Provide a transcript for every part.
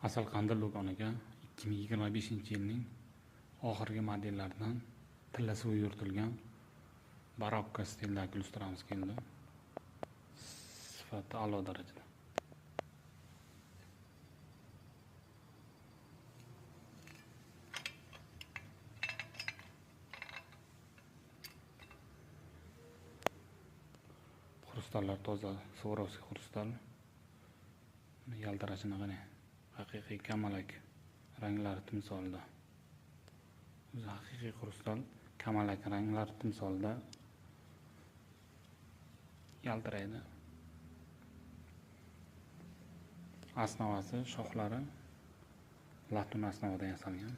Asalqandil do'koniga 2025-yilning oxirgi modellaridan tilla suvi yuritilgan barokko stildagi lyustramiz keldi. Sifati a'lo darajada. Xrustallar toza, Swarovski xrustal. Yaltirashini qarang. Haqiqiy kamalak ranglari timsolida. O'zi haqiqiy xrustal kamalak ranglari timsolida yaltiraydi. Asnovasi, shoxlari latun asnovadan yasalgan.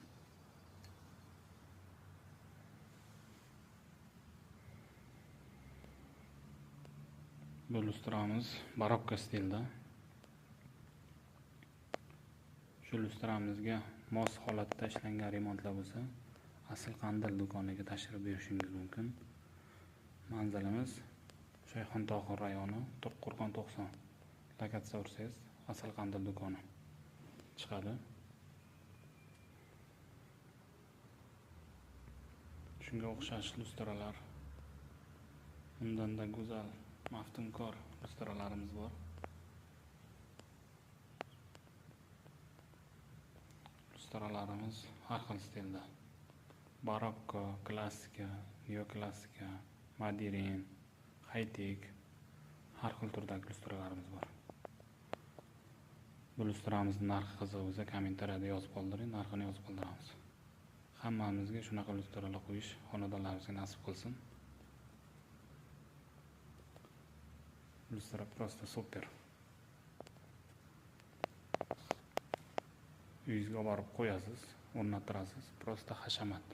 Bu lyustramiz barokko stilda. Shu lyustramizga mos holatda ishlangan remontlar bo'lsa, Asalqandil do'koniga tashrif buyurishingiz mumkin. Manzilimiz Shayxontohur rayoni, To'qqo'rg'on 90. Lokatsiya ursangiz Asalqandil do'koni chiqadi. Shunga o'xshash lyustralar, undan-da go'zal, maftunkor lyustralarimiz bor. Lyustralarimiz har xil stilda. Barokko, klassika, neoklassika, modern, high-tech, har xil turdagi lyustralarimiz bor. Bu lyustramizning narxi qiziq bo'lsa, kommentariyada yozib qoldiring, narxini yozib qoldiramiz. Hammamizga shunaqa lyustralar qo'yish xonadonlarimizga nasib qilsin. Lustra просто super. Uyingizga borib qo'yasiz, o'rnattirasiz, просто hashamat.